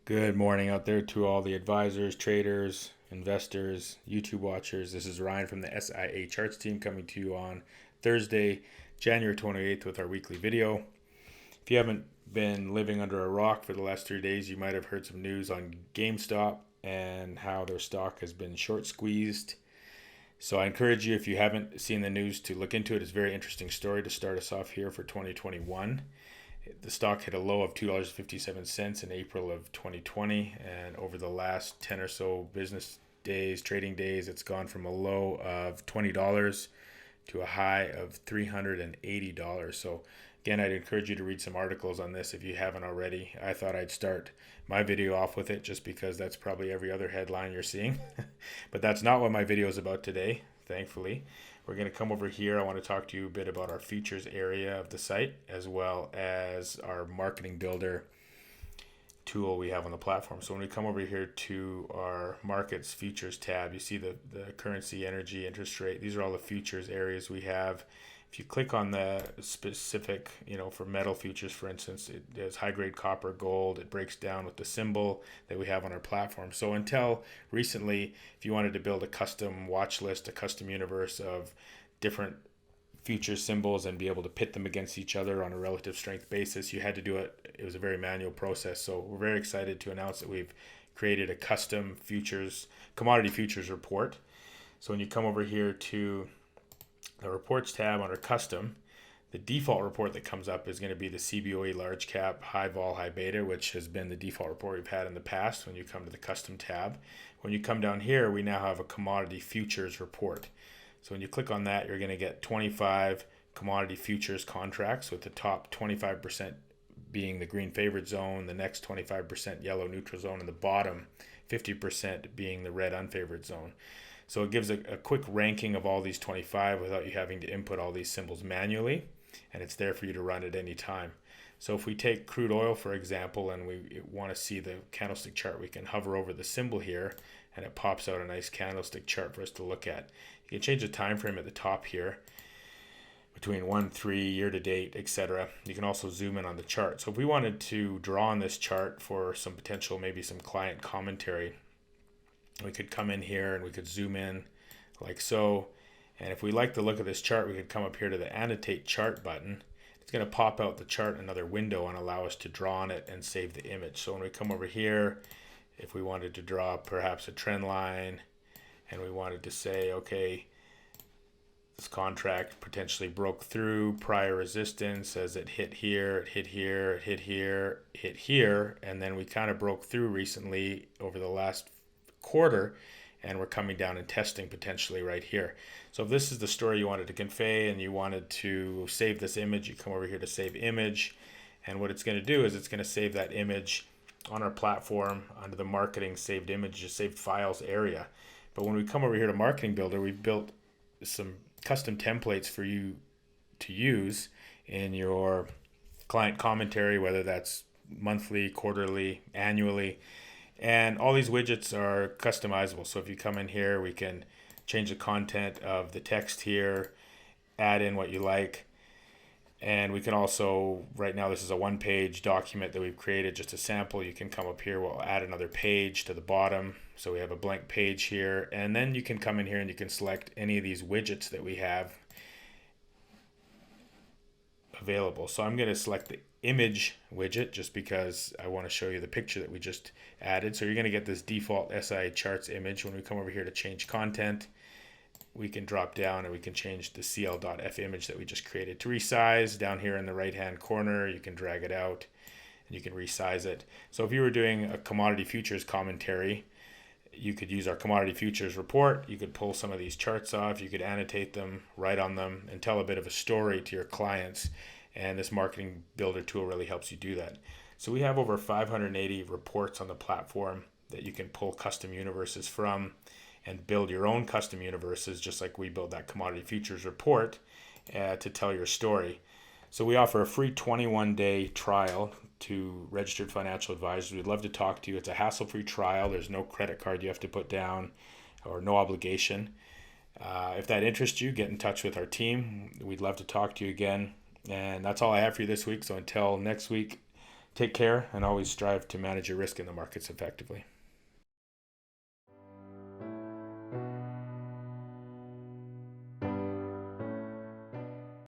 Good morning out there to all the advisors, traders, investors, YouTube watchers. This is Ryan from the SIACharts team coming to you on Thursday, January 28th with our weekly video. If you haven't been living under a rock for the last 3 days, you might have heard some news on GameStop and how their stock has been short squeezed. So I encourage you, if you haven't seen the news, to look into it. It's a very interesting story to start us off here for 2021. The stock hit a low of $2.57 in April of 2020, and over the last 10 or so business days, trading days, it's gone from a low of $20 to a high of $380. So again, I'd encourage you to read some articles on this if you haven't already. I thought I'd start my video off with it just because that's probably every other headline you're seeing. But that's not what my video is about today, thankfully. We're going to come over here. I want to talk to you a bit about our features area of the site, as well as our marketing builder tool we have on the platform. So when we come over here to our markets futures tab, you see the currency, energy, interest rate. These are all the futures areas we have. If you click on the specific, for metal futures, for instance, it has high grade copper, gold. It breaks down with the symbol that we have on our platform. So until recently, if you wanted to build a custom watch list, a custom universe of different future symbols and be able to pit them against each other on a relative strength basis, you had to do it. It was a very manual process. So we're very excited to announce that we've created a custom commodity futures report. So when you come over here to the reports tab under custom, the default report that comes up is going to be the CBOE large cap, high vol, high beta, which has been the default report we've had in the past when you come to the custom tab. When you come down here, we now have a commodity futures report. So when you click on that, you're going to get 25 commodity futures contracts, with the top 25% being the green favorite zone, the next 25% yellow neutral zone, and the bottom 50% being the red unfavored zone. So it gives a quick ranking of all these 25 without you having to input all these symbols manually, and it's there for you to run at any time. So if we take crude oil, for example, and we want to see the candlestick chart, we can hover over the symbol here, and it pops out a nice candlestick chart for us to look at. You can change the time frame at the top here, between 1, 3, year to date, etc. You can also zoom in on the chart. So if we wanted to draw on this chart for some potential, maybe some client commentary, we could come in here and we could zoom in like so. And if we like the look of this chart, we could come up here to the annotate chart button. It's going to pop out the chart in another window and allow us to draw on it and save the image. So when we come over here, if we wanted to draw perhaps a trend line, and we wanted to say, okay, this contract potentially broke through prior resistance as it hit here, it hit here, it hit here, hit here, and then we kind of broke through recently over the last quarter, and we're coming down and testing potentially right here. So if this is the story you wanted to convey and you wanted to save this image, you come over here to save image, and what it's going to do is it's going to save that image on our platform under the marketing saved images, saved files area. But when we come over here to marketing builder, we've built some custom templates for you to use in your client commentary, whether that's monthly, quarterly, annually. And all these widgets are customizable. So if you come in here, we can change the content of the text here, add in what you like. And we can also, right now, this is a one-page document that we've created, just a sample. You can come up here, we'll add another page to the bottom. So we have a blank page here. And then you can come in here and you can select any of these widgets that we have available. So I'm going to select the image widget just because I want to show you the picture that we just added. So you're going to get this default SIACharts image. When we come over here to change content, we can drop down and we can change the cl.f image that we just created to resize. Down here in the right hand corner, you can drag it out and you can resize it. So if you were doing a commodity futures commentary, you could use our commodity futures report. You could pull some of these charts off, you could annotate them, write on them, and tell a bit of a story to your clients. And this marketing builder tool really helps you do that. So we have over 580 reports on the platform that you can pull custom universes from and build your own custom universes, just like we build that commodity futures report to tell your story. So we offer a free 21-day trial to registered financial advisors. We'd love to talk to you. It's a hassle-free trial. There's no credit card you have to put down or no obligation. If that interests you, get in touch with our team. We'd love to talk to you again. And that's all I have for you this week. So until next week, Take care and always strive to manage your risk in the markets effectively.